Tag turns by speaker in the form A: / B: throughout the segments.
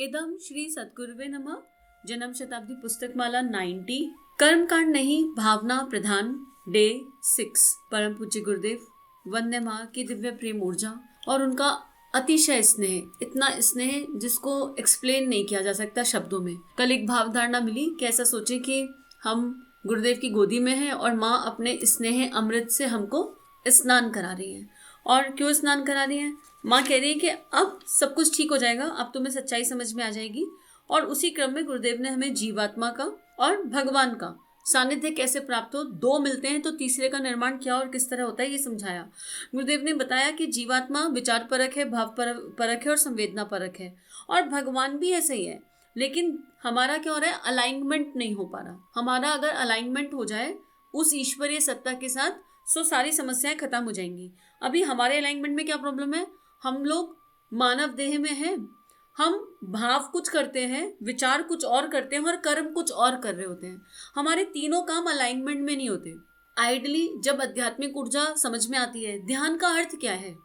A: इदम श्री सद्गुरुवे नमः। जन्म शताब्दी पुस्तक माला 90। कर्मकांड नहीं, भावना प्रधान, डे 6। परम पूज्य गुरुदेव, वंदे मां की दिव्य प्रेम ऊर्जा और उनका अतिशय स्नेह, इतना स्नेह जिसको एक्सप्लेन नहीं किया जा सकता शब्दों में। कल एक भाव धारणा मिली कि ऐसा सोचे कि हम गुरुदेव की गोदी में हैं और माँ अपने स्नेह अमृत से हमको स्नान करा रही है। और क्यों स्नान करा रही है? माँ कह रही है कि अब सब कुछ ठीक हो जाएगा, अब तुम्हें सच्चाई समझ में आ जाएगी। और उसी क्रम में गुरुदेव ने हमें जीवात्मा का और भगवान का सानिध्य कैसे प्राप्त हो, दो मिलते हैं तो तीसरे का निर्माण क्या और किस तरह होता है, ये समझाया। गुरुदेव ने बताया कि जीवात्मा विचार परक है, भाव परक है और संवेदना परक है, और भगवान भी ऐसे ही है। लेकिन हमारा क्या हो रहा है, अलाइनमेंट नहीं हो पा रहा। हमारा अगर अलाइनमेंट हो जाए उस ईश्वरीय सत्ता के साथ तो सारी समस्याएं खत्म हो जाएंगी। अभी हमारे अलाइनमेंट में क्या प्रॉब्लम है? हम लोग मानव देह में हैं, हम भाव कुछ करते हैं, विचार कुछ और करते हैं और कर्म कुछ और कर रहे होते हैं। हमारे तीनों काम अलाइनमेंट में नहीं होते। आइडली जब आध्यात्मिक ऊर्जा समझ में आती है, ध्यान का अर्थ क्या है?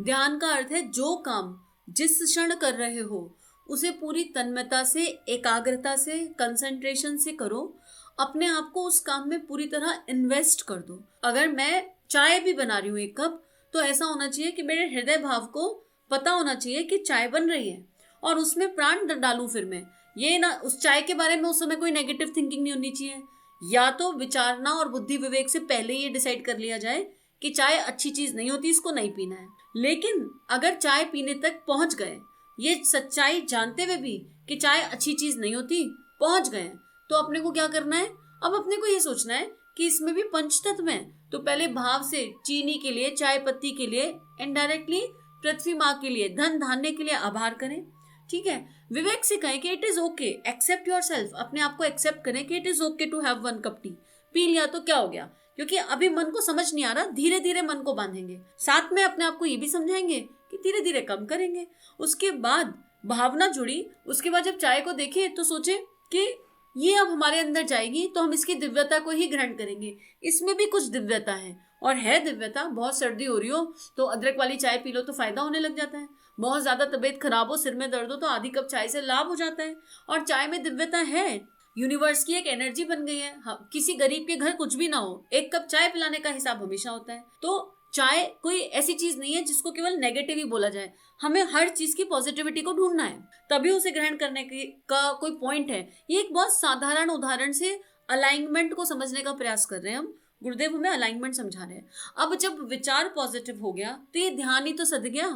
A: ध्यान का अर्थ है जो काम जिस क्षण कर रहे हो उसे पूरी तन्मयता से, एकाग्रता से, कंसंट्रेशन से करो। अपने आप को उस काम में पूरी तरह इन्वेस्ट कर दो। अगर मैं चाय भी बना रही हूँ एक कप, तो ऐसा होना चाहिए कि मेरे हृदय भाव को पता होना चाहिए कि चाय बन रही है और उसमें प्राण डालूं। फिर मैं ये ना, उस चाय के बारे में उस समय कोई नेगेटिव थिंकिंग नहीं होनी चाहिए। या तो विचारना और बुद्धि विवेक से पहले ये डिसाइड कर लिया जाए कि चाय अच्छी चीज नहीं होती, इसको नहीं पीना है। लेकिन अगर चाय पीने तक पहुंच गए, ये सच्चाई जानते हुए भी कि चाय अच्छी चीज नहीं होती, पहुंच गए, तो अपने को क्या करना है? अब अपने को ये सोचना है कि इसमें भी पंचतत्व है। तो पहले भाव से चीनी के लिए, चाय पत्ती के लिए, इनडायरेक्टली पृथ्वी माँ के लिए, धन धान्य के लिए आभार करें। ठीक है, विवेक से कहें कि it is okay, accept yourself. अपने आप को एक्सेप्ट करें कि it is okay to have 1 cup tea. पी लिया तो क्या हो गया? क्योंकि अभी मन को समझ नहीं आ रहा, धीरे धीरे मन को बांधेंगे। साथ में अपने आप को ये भी समझाएंगे कि धीरे धीरे कम करेंगे। उसके बाद भावना जुड़ी। उसके बाद जब चाय को देखें तो सोचे कि ये अब हमारे अंदर जाएगी तो हम इसकी दिव्यता को ही ग्रहण करेंगे। इसमें भी कुछ दिव्यता है, और है दिव्यता। बहुत सर्दी हो रही हो तो अदरक वाली चाय पी लो तो फायदा होने लग जाता है। बहुत ज्यादा तबीयत खराब हो, सिर में दर्द हो, तो आधी कप चाय से लाभ हो जाता है। और चाय में दिव्यता है, यूनिवर्स की एक एनर्जी बन गई है। किसी गरीब के घर कुछ भी ना हो, 1 कप चाय पिलाने का हिसाब हमेशा होता है। तो चाय कोई ऐसी चीज नहीं है जिसको केवल नेगेटिव ही बोला जाए। हमें हर चीज की पॉजिटिविटी को ढूंढना है, तभी उसे ग्रहण करने का कोई पॉइंट है। ये एक बहुत साधारण उदाहरण से अलाइनमेंट को समझने का प्रयास कर रहे हैं हम। गुरुदेव हमें अलाइनमेंट समझा रहे हैं। अब जब विचार पॉजिटिव हो गया तो ये ध्यान ही तो सद गया,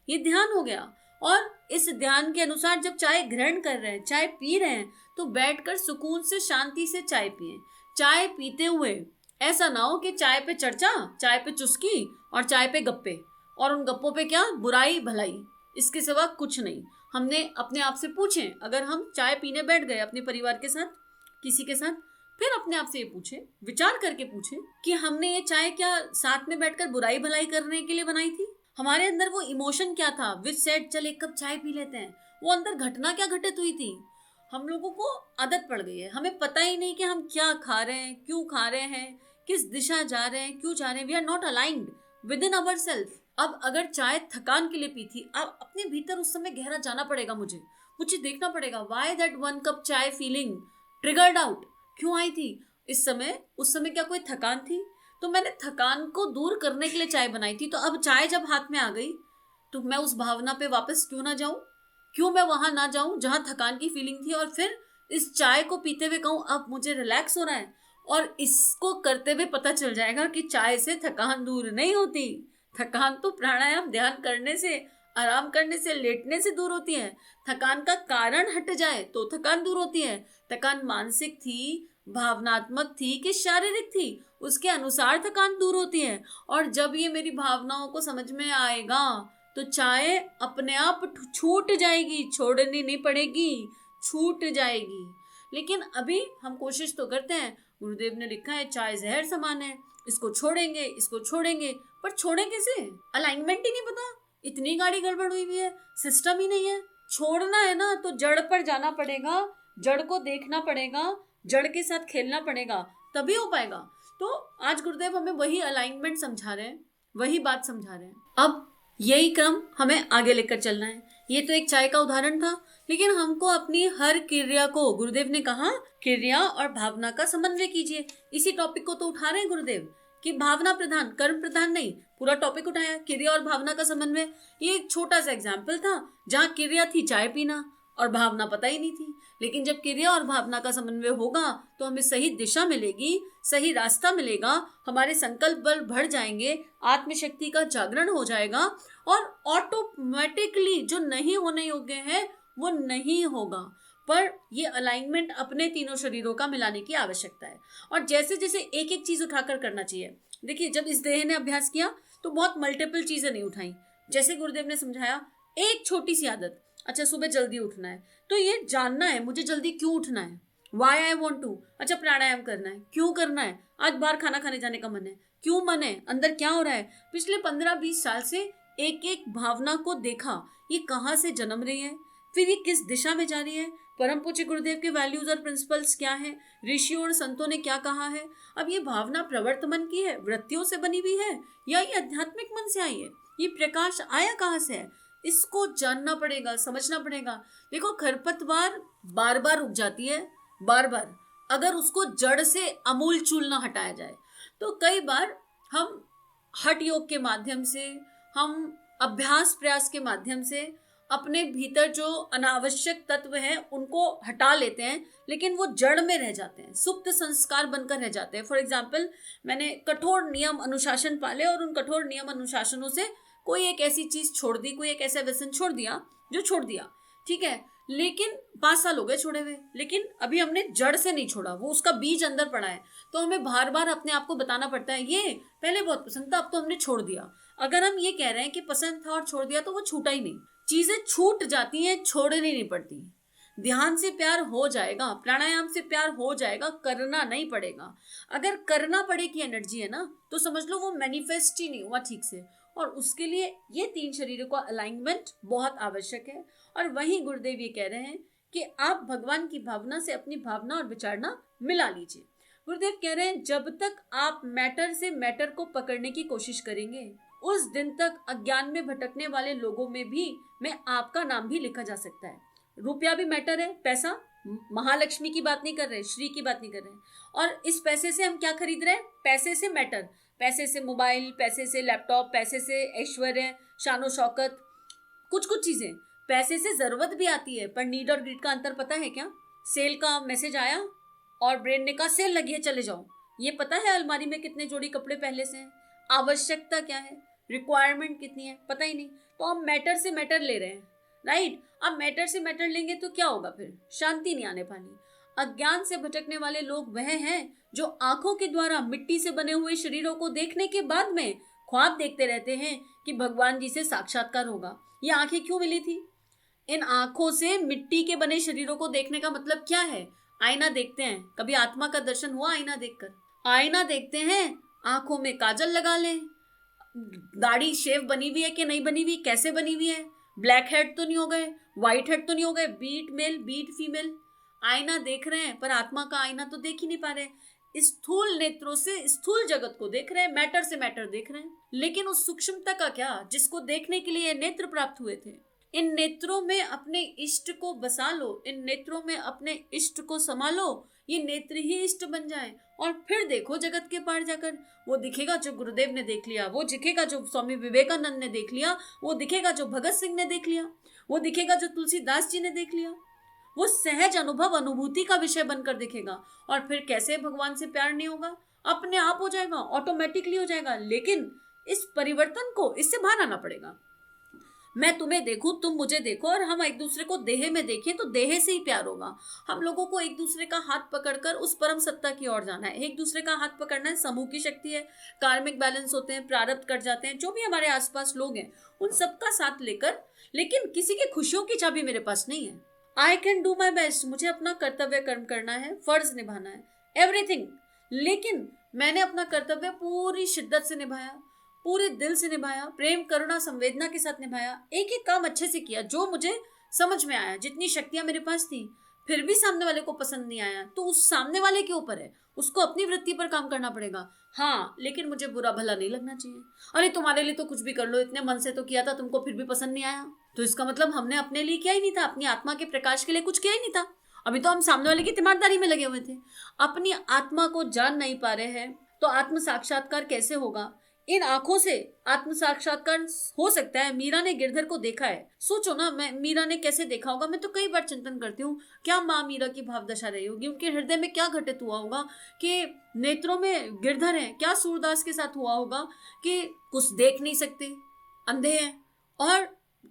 A: ये ध्यान हो गया। और इस ध्यान के अनुसार जब चाय ग्रहण कर रहे हैं, चाय पी रहे हैं, तो बैठकर सुकून से, शांति से चाय पिए। चाय पीते हुए ऐसा ना हो कि चाय पे चर्चा, चाय पे चुस्की और चाय पे गप्पे, और उन गप्पों पे क्या बुराई भलाई, इसके सिवा कुछ नहीं। हमने अपने आप से पूछें, अगर हम चाय पीने बैठ गए अपने परिवार के साथ, किसी के साथ, फिर अपने आप से ये पूछे, विचार करके पूछे कि हमने ये चाय क्या साथ में बैठकर बुराई भलाई करने के लिए बनाई थी? हमारे अंदर वो इमोशन क्या था विच सेड चल 1 कप चाय पी लेते हैं? वो अंदर घटना क्या घटित हुई थी? हम लोगों को आदत पड़ गई है, हमें पता ही नहीं कि हम क्या खा रहे हैं, क्यों खा रहे हैं, किस दिशा जा रहे हैं, क्यों जा रहे हैं। We are not aligned within our self. अब अगर चाय थकान के लिए पी थी, अब अपने भीतर उस समय गहरा जाना पड़ेगा। मुझे देखना पड़ेगा व्हाई दैट 1 कप चाय फीलिंग ट्रिगर्ड आउट, क्यों आई थी इस समय? उस समय क्या कोई थकान थी? तो मैंने थकान को दूर करने के लिए चाय बनाई थी। तो अब चाय जब हाथ में आ गई तो मैं उस भावना पे वापस क्यों ना जाऊं? क्यों मैं वहां ना जाऊं जहां थकान की फीलिंग थी, और फिर इस चाय को पीते हुए कहूं अब मुझे रिलैक्स होना है। और इसको करते हुए पता चल जाएगा कि चाय से थकान दूर नहीं होती। थकान तो प्राणायाम, ध्यान करने से, आराम करने से, लेटने से दूर होती है। थकान का कारण हट जाए तो थकान दूर होती है। थकान मानसिक थी, भावनात्मक थी कि शारीरिक थी, उसके अनुसार थकान दूर होती है। और जब ये मेरी भावनाओं को समझ में आएगा तो चाय अपने आप छूट जाएगी, छोड़नी नहीं पड़ेगी, छूट जाएगी। लेकिन अभी हम कोशिश तो करते हैं। गुरुदेव ने लिखा है चाय जहर समान है, इसको छोड़ेंगे, इसको छोड़ेंगे, पर छोड़ें कैसे? अलाइनमेंट ही नहीं पता, इतनी गाड़ी गड़बड़ हुई हुई है, सिस्टम ही नहीं है। छोड़ना है ना तो जड़ पर जाना पड़ेगा, जड़ को देखना पड़ेगा, जड़ के साथ खेलना पड़ेगा, तभी हो पाएगा। तो आज गुरुदेव हमें वही अलाइनमेंट समझा रहे हैं, वही बात समझा रहे हैं। अब यही क्रम हमें आगे लेकर चलना है। ये तो एक चाय का उदाहरण था, लेकिन हमको अपनी हर क्रिया को, गुरुदेव ने कहा क्रिया और भावना का समन्वय कीजिए। इसी टॉपिक को तो उठा रहे हैं गुरुदेव कि भावना प्रधान, कर्म प्रधान नहीं। पूरा टॉपिक उठाया, क्रिया और भावना का समन्वय। ये एक छोटा सा एग्जाम्पल था जहाँ क्रिया थी चाय पीना और भावना पता ही नहीं थी। लेकिन जब क्रिया और भावना का समन्वय होगा तो हमें सही दिशा मिलेगी, सही रास्ता मिलेगा, हमारे संकल्प बल बढ़ जाएंगे, आत्मशक्ति का जागरण हो जाएगा और ऑटोमेटिकली जो नहीं होने योग्य है वो नहीं होगा। पर ये अलाइनमेंट अपने तीनों शरीरों का मिलाने की आवश्यकता है और जैसे जैसे एक एक चीज उठाकर करना चाहिए। देखिए, जब इस देह ने अभ्यास किया तो बहुत मल्टीपल चीजें नहीं उठाई। जैसे गुरुदेव ने समझाया, एक छोटी सी आदत, अच्छा सुबह जल्दी उठना है तो ये जानना है मुझे जल्दी क्यों उठना है, वाई आई वॉन्ट टू। अच्छा प्राणायाम करना है, क्यों करना है, आज बाहर खाना खाने जाने का मन है, क्यों मन है, अंदर क्या हो रहा है। पिछले 15-20 साल से एक एक भावना को देखा, ये कहाँ से जन्म रही है, फिर ये किस दिशा में जा रही है, परम पूज्य गुरुदेव के वैल्यूज और प्रिंसिपल्स क्या है, ऋषियों और संतों ने क्या कहा है। अब ये भावना प्रवर्त मन की है, वृत्तियों से बनी हुई है या ये आध्यात्मिक मन से आई है, ये प्रकाश आया कहाँ से है, इसको जानना पड़ेगा, समझना पड़ेगा। देखो, खरपतवार बार बार उग जाती है, बार बार, अगर उसको जड़ से अमूल चूल ना हटाया जाए तो कई बार हम हठ योग के माध्यम से, हम अभ्यास प्रयास के माध्यम से अपने भीतर जो अनावश्यक तत्व हैं उनको हटा लेते हैं, लेकिन वो जड़ में रह जाते हैं, सुप्त संस्कार बनकर रह जाते हैं। फॉर एग्जाम्पल, मैंने कठोर नियम अनुशासन पाले और उन कठोर नियम अनुशासनों से कोई एक ऐसी चीज छोड़ दी, कोई एक ऐसा व्यसन छोड़ दिया जो छोड़ दिया, ठीक है, लेकिन 5 साल हो गए छोड़े हुए, लेकिन अभी हमने जड़ से नहीं छोड़ा, वो उसका बीज अंदर पड़ा है। तो हमें बार बार अपने आप को बताना पड़ता है, ये पहले बहुत पसंद था, अब तो हमने छोड़ दिया। अगर हम ये कह रहे हैं कि पसंद था और छोड़ दिया तो वो छूटा ही नहीं। चीजें छूट जाती हैं, छोड़नी नहीं पड़ती। ध्यान से प्यार हो जाएगा, प्राणायाम से प्यार हो जाएगा, करना नहीं पड़ेगा। अगर करना पड़े की एनर्जी है ना तो समझ लो वो मैनिफेस्ट ही नहीं हुआ ठीक से, और उसके लिए ये 3 शरीरों का अलाइनमेंट बहुत आवश्यक है। और वहीं गुरुदेव ये कह रहे हैं कि आप भगवान की भावना से अपनी भावना और विचारना मिला लीजिए। गुरुदेव कह रहे हैं, जब तक आप मैटर से मैटर को पकड़ने की कोशिश करेंगे उस दिन तक अज्ञान में भटकने वाले लोगों में भी मैं आपका नाम भी लिखा जा सकता है। रुपया भी मैटर है, पैसा, महालक्ष्मी की बात नहीं कर रहे, श्री की बात नहीं कर रहे। और इस पैसे से हम क्या खरीद रहे हैं, पैसे से मैटर, पैसे से मोबाइल, पैसे से लैपटॉप, पैसे से ऐश्वर्य, शानो शौकत, कुछ कुछ चीजें। पैसे से जरूरत भी आती है, पर नीड और ग्रीड का अंतर पता है क्या? सेल का मैसेज आया और ब्रेन ने कहा सेल लगी है चले जाओ, ये पता है अलमारी में कितने जोड़ी कपड़े पहले से हैं, आवश्यकता क्या है, रिक्वायरमेंट कितनी है, पता ही नहीं। तो हम मैटर से मैटर ले रहे हैं, राइट। अब मैटर से मैटर लेंगे तो क्या होगा, फिर शांति नहीं आने पानी। अज्ञान से भटकने वाले लोग वह हैं जो आंखों के द्वारा मिट्टी से बने हुए शरीरों को देखने के बाद में ख्वाब देखते रहते हैं कि भगवान जी से साक्षात्कार होगा। ये आंखें क्यों मिली थी? इन आंखों से मिट्टी के बने शरीरों को देखने का मतलब क्या है? आईना देखते हैं, कभी आत्मा का दर्शन हुआ आईना देखकर? आईना देखते हैं, आंखों में काजल लगा लें, दाढ़ी शेव बनी हुई है कि नहीं बनी हुई, कैसे बनी हुई है, ब्लैक हेड तो नहीं हो गए, व्हाइट हेड तो नहीं हो गए, बीट मेल बीट फीमेल। आईना देख रहे हैं पर आत्मा का आईना तो देख ही नहीं पा रहे। स्थूल नेत्रों से स्थूल जगत को देख रहे हैं, मैटर से मैटर देख रहे हैं, लेकिन उस सूक्ष्मता का क्या जिसको देखने के लिए नेत्र प्राप्त हुए थे? इन नेत्रों में अपने इष्ट को बसा लो, इन नेत्रों में अपने इष्ट को संभालो, ये नेत्र ही इष्ट बन जाए और फिर देखो जगत के पार जाकर। वो दिखेगा जो गुरुदेव ने देख लिया, वो दिखेगा जो स्वामी विवेकानंद ने देख लिया, वो दिखेगा जो भगत सिंह ने देख लिया, वो दिखेगा जो तुलसीदास जी ने देख लिया। वो सहज अनुभव, अनुभूति का विषय बनकर दिखेगा। और फिर कैसे भगवान से प्यार नहीं होगा? अपने आप हो जाएगा, ऑटोमेटिकली हो जाएगा। लेकिन इस परिवर्तन को, इससे बाहर आना पड़ेगा। मैं तुम्हें देखूं, तुम मुझे देखो और हम एक दूसरे को देह में देखें तो देह से ही प्यार होगा। हम लोगों को एक दूसरे का हाथ पकड़कर उस परम सत्ता की ओर जाना है। एक दूसरे का हाथ पकड़ना है, समूह की शक्ति है, कार्मिक बैलेंस होते हैं, प्रारब्ध कट जाते हैं, जो भी हमारे आसपास लोग हैं उन सबका साथ लेकर। लेकिन किसी की खुशियों की चाबी मेरे पास नहीं है। I can do my best, मुझे अपना कर्तव्य कर्म करना है, फर्ज निभाना है, एवरीथिंग। लेकिन मैंने अपना कर्तव्य पूरी शिद्दत से निभाया, पूरे दिल से निभाया, प्रेम करुणा संवेदना के साथ निभाया, एक एक काम अच्छे से किया जो मुझे समझ में आया, जितनी शक्तियां मेरे पास थी। फिर भी सामने वाले को पसंद नहीं आया, तो उस सामने वाले के ऊपर है, उसको अपनी वृत्ति पर काम करना पड़ेगा। हाँ, लेकिन मुझे बुरा भला नहीं लगना चाहिए। अरे तुम्हारे लिए तो कुछ भी कर लो, इतने मन से तो किया था, तुमको फिर भी पसंद नहीं आया, तो इसका मतलब हमने अपने लिए किया ही नहीं था, अपनी आत्मा के प्रकाश के लिए कुछ किया ही नहीं था। अभी तो हम सामने वाले की तीमारदारी में लगे हुए थे। अपनी आत्मा को जान नहीं पा रहे हैं तो आत्म साक्षात्कार कैसे होगा? इन आंखों से आत्म साक्षात्कार हो सकता है। मीरा ने गिरधर को देखा है। सोचो ना, मैं मीरा ने कैसे देखा होगा? मैं तो कई बार चिंतन करती हूँ, क्या माँ मीरा की भाव दशा रही होगी, उनके हृदय में क्या घटित हुआ होगा कि नेत्रों में गिरधर है। क्या सूरदास के साथ हुआ होगा कि कुछ देख नहीं सकते, अंधे हैं, और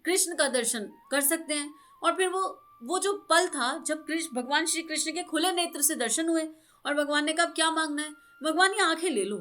A: कृष्ण का दर्शन कर सकते हैं। और फिर वो जो पल था जब भगवान श्री कृष्ण के खुले नेत्र से दर्शन हुए और भगवान ने कहा क्या मांगना है? भगवान ये आंखें ले लो,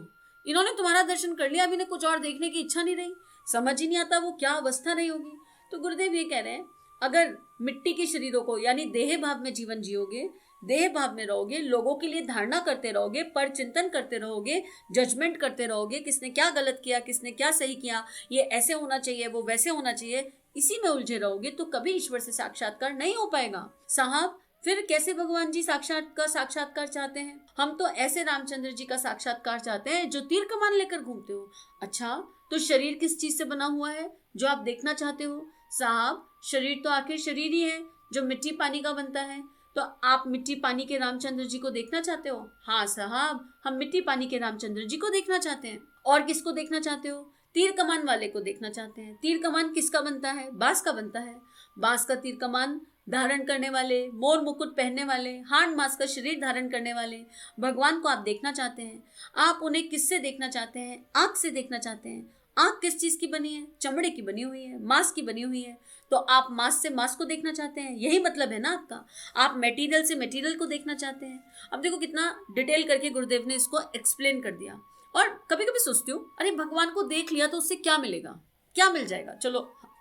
A: इन्होंने तुम्हारा दर्शन कर लिया, अभी इन्हें कुछ और देखने की इच्छा नहीं रही। समझ ही नहीं आता वो क्या अवस्था रही होगी। तो गुरुदेव ये कह रहे हैं, अगर मिट्टी के शरीरों को यानी देह भाव में जीवन जियोगे, देह भाव में रहोगे, लोगों के लिए धारणा करते रहोगे, पर चिंतन करते रहोगे, जजमेंट करते रहोगे, किसने क्या गलत किया, किसने क्या सही किया, ये ऐसे होना चाहिए, वो वैसे होना चाहिए, इसी में उलझे रहोगे तो कभी ईश्वर से साक्षात्कार नहीं हो पाएगा। साहब, फिर कैसे भगवान जी साक्षात्कार चाहते हैं? हम तो ऐसे रामचंद्र जी का साक्षात्कार चाहते हैं जो तीर कमान लेकर घूमते हो। अच्छा, तो शरीर किस चीज से बना हुआ है जो आप देखना चाहते हो? साहब, शरीर तो आखिर शरीर ही है जो मिट्टी पानी का बनता है। तो आप मिट्टी पानी के रामचंद्र जी को देखना चाहते हो? हाँ साहब, हम मिट्टी पानी के रामचंद्र जी को देखना चाहते हैं। और किसको देखना चाहते हो? तीर कमान वाले को देखना चाहते हैं। तीर कमान किसका बनता है? बांस का बनता है। बांस का तीर कमान धारण करने वाले, मोर मुकुट पहनने वाले, हाड़ मांस का शरीर धारण करने वाले भगवान को आप देखना चाहते हैं। आप उन्हें किससे देखना चाहते हैं? आंख से देखना चाहते हैं। आंख किस चीज की बनी है? चमड़े की बनी हुई है, मांस की बनी हुई है। तो आप मांस से मांस को देखना चाहते हैं, यही मतलब है ना आपका। आप मटेरियल से मटेरियल को देखना चाहते हैं। अब देखो कितना डिटेल करके गुरुदेव ने इसको एक्सप्लेन कर दिया। और कभी कभी सोचती हूँ, अरे भगवान को देख लिया तो उससे क्या मिलेगा, क्या मिल जाएगा? चलो,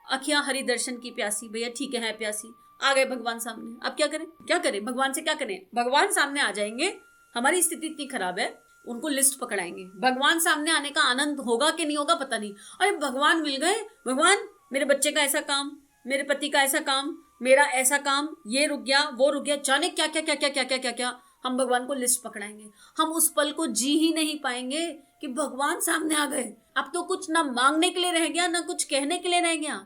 A: अखियां हरि दर्शन की प्यासी, भैया ठीक है प्यासी, आ गए भगवान सामने, अब क्या करें? क्या करें भगवान से? क्या करें? भगवान सामने आ जाएंगे, हमारी स्थिति इतनी खराब है, उनको लिस्ट पकड़ाएंगे। भगवान सामने आने का आनंद होगा कि नहीं होगा पता नहीं। अरे भगवान मिल गए, भगवान मेरे बच्चे का ऐसा काम, मेरे पति का ऐसा काम, मेरा ऐसा काम, ये रुक गया, वो रुक गया, जाने क्या क्या क्या क्या क्या क्या क्या क्या। हम भगवान को लिस्ट पकड़ाएंगे। हम उस पल को जी ही नहीं पाएंगे कि भगवान सामने आ गए। अब तो कुछ ना मांगने के लिए रह गया, ना कुछ कहने के लिए रह गया।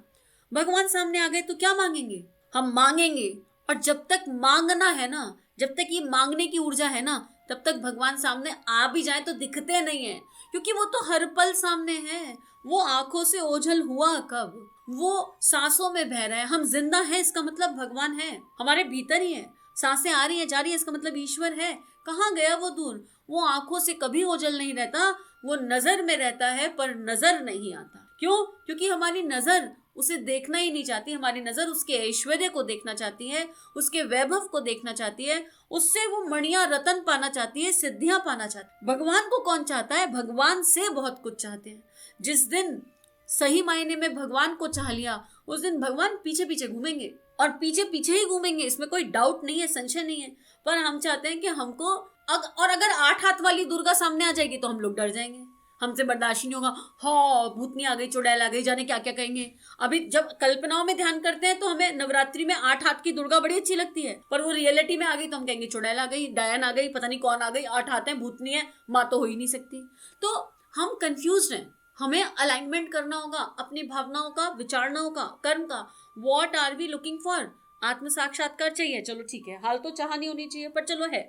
A: भगवान सामने आ गए तो क्या मांगेंगे? हम मांगेंगे, और जब तक मांगना है ना, जब तक ये मांगने की ऊर्जा है ना, तब तक भगवान सामने आ भी जाए तो दिखते नहीं है, क्योंकि वो तो हर पल सामने है। वो आंखों से ओझल हुआ कब? वो सांसों में बह रहा है। हम जिंदा हैं, इसका मतलब भगवान है, हमारे भीतर ही है। सांसें आ रही है, जा रही है, इसका मतलब ईश्वर है। कहाँ गया वो दूर? वो आंखों से कभी ओझल नहीं रहता, वो नजर में रहता है पर नजर नहीं आता। क्यों? क्योंकि हमारी नजर उसे देखना ही नहीं चाहती। हमारी नजर उसके ऐश्वर्य को देखना चाहती है, उसके वैभव को देखना चाहती है, उससे वो मणियां रतन पाना चाहती है, सिद्धियां पाना चाहती है। भगवान को कौन चाहता है? भगवान से बहुत कुछ चाहते हैं। जिस दिन सही मायने में भगवान को चाह लिया, उस दिन भगवान पीछे पीछे घूमेंगे, और पीछे पीछे ही घूमेंगे, इसमें कोई डाउट नहीं है, संशय नहीं है। पर हम चाहते हैं कि हमको और अगर 8 हाथ वाली दुर्गा सामने आ जाएगी तो हम लोग डर जाएंगे, हमसे बर्दाश्त नहीं होगा। हाँ, भूतनी आ गई, चुड़ैल आ गई, जाने क्या क्या कहेंगे। अभी जब कल्पनाओं में ध्यान करते हैं तो हमें नवरात्रि में 8 हाथ की दुर्गा बड़ी अच्छी लगती है, पर वो रियलिटी में आ गई तो हम कहेंगे चुड़ैल आ गई, डायन आ गई, पता नहीं कौन आ गई, 8 हाथ है, भूतनी है, माँ तो हो ही नहीं सकती। तो हम कंफ्यूज हैं। हमें अलाइनमेंट करना होगा अपनी भावनाओं का, विचारणाओं का, कर्म का। What are we looking for? आत्म साक्षात्कार चाहिए, चलो ठीक है, हाल तो चाह नहीं होनी चाहिए, पर चलो है।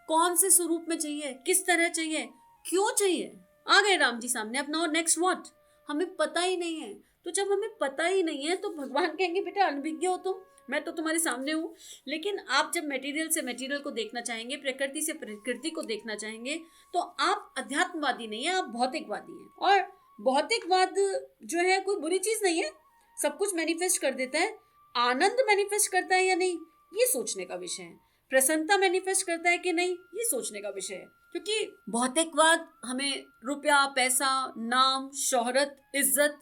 A: कौन से स्वरूप में चाहिए, किस तरह चाहिए, क्यों चाहिए? आ गए राम जी सामने, अपना और नेक्स्ट व्हाट? हमें पता ही नहीं है। तो जब हमें पता ही नहीं है तो भगवान कहेंगे बेटा अनभिज्ञ हो तुम, मैं तो तुम्हारे सामने हूँ। लेकिन आप जब मटेरियल से मटेरियल को देखना चाहेंगे, प्रकृति से प्रकृति को देखना चाहेंगे, तो आप अध्यात्मवादी नहीं है, आप भौतिकवादी हैं। और भौतिकवाद जो है कोई बुरी चीज नहीं है, सब कुछ मैनिफेस्ट कर देता है। आनंद मैनिफेस्ट करता है या नहीं, ये सोचने का विषय है। प्रसन्नता मैनिफेस्ट करता है कि नहीं, ये सोचने का विषय है। क्योंकि भौतिकवाद हमें रुपया, पैसा, नाम, शोहरत, इज्जत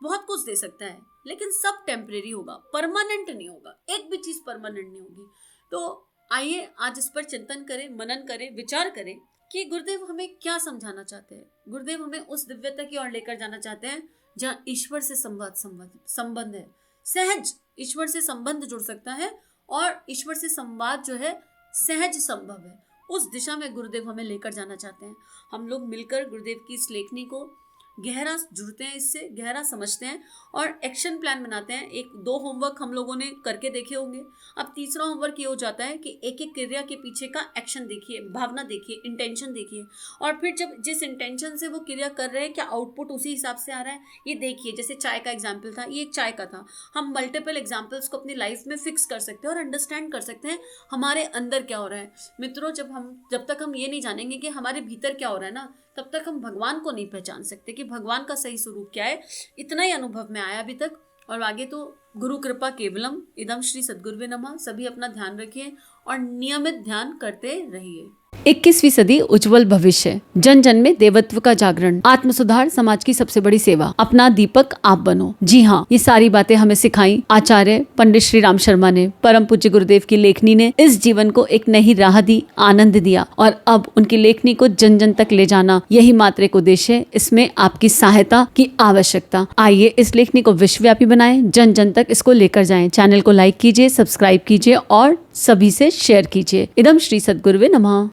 A: बहुत कुछ दे सकता है, लेकिन सब टेम्परेरी होगा, परमानेंट नहीं होगा। एक भी चीज परमानेंट नहीं होगी। तो आइए आज इस पर चिंतन करें, मनन करें, विचार करें कि गुरुदेव हमें क्या समझाना चाहते हैं। गुरुदेव हमें उस दिव्यता की ओर लेकर जाना चाहते हैं जहाँ ईश्वर से संबंध है। सहज ईश्वर से संबंध जुड़ सकता है और ईश्वर से संवाद जो है सहज संभव है, उस दिशा में गुरुदेव हमें लेकर जाना चाहते हैं। हम लोग मिलकर गुरुदेव की इस लेखनी को गहरा जुड़ते हैं, इससे गहरा समझते हैं और एक्शन प्लान बनाते हैं। 1-2 होमवर्क हम लोगों ने करके देखे होंगे। अब तीसरा होमवर्क ये हो जाता है कि एक एक क्रिया के पीछे का एक्शन देखिए, भावना देखिए, इंटेंशन देखिए, और फिर जब जिस इंटेंशन से वो क्रिया कर रहे हैं क्या आउटपुट उसी हिसाब से आ रहा है ये देखिए। जैसे चाय का एग्जाम्पल था, ये एक चाय का था। हम मल्टीपल एग्जाम्पल्स को अपनी लाइफ में फिक्स कर सकते हैं और अंडरस्टैंड कर सकते हैं हमारे अंदर क्या हो रहा है। मित्रों, जब तक हम ये नहीं जानेंगे कि हमारे भीतर क्या हो रहा है ना, तब तक हम भगवान को नहीं पहचान सकते कि भगवान का सही स्वरूप क्या है। इतना ही अनुभव में आया अभी तक, और आगे तो गुरु कृपा केवलम। इदम श्री सद्गुरुवे नमः। सभी अपना ध्यान रखिए और नियमित ध्यान करते रहिए।
B: 21वीं सदी उज्जवल भविष्य, जन जन में देवत्व का जागरण, आत्म सुधार समाज की सबसे बड़ी सेवा, अपना दीपक आप बनो। जी हाँ, ये सारी बातें हमें सिखाई आचार्य पंडित श्री राम शर्मा ने। परम पूज्य गुरुदेव की लेखनी ने इस जीवन को एक नई राह दी, आनंद दिया, और अब उनकी लेखनी को जन जन तक ले जाना यही मात्र एक उद्देश्य है। इसमें आपकी सहायता की आवश्यकता। आइए इस लेखनी को विश्वव्यापी बनाएं, जन जन तक इसको लेकर जाएं। चैनल को लाइक कीजिए, सब्सक्राइब कीजिए और सभी से शेयर कीजिए। इदम श्री सद्गुरुवे नमः।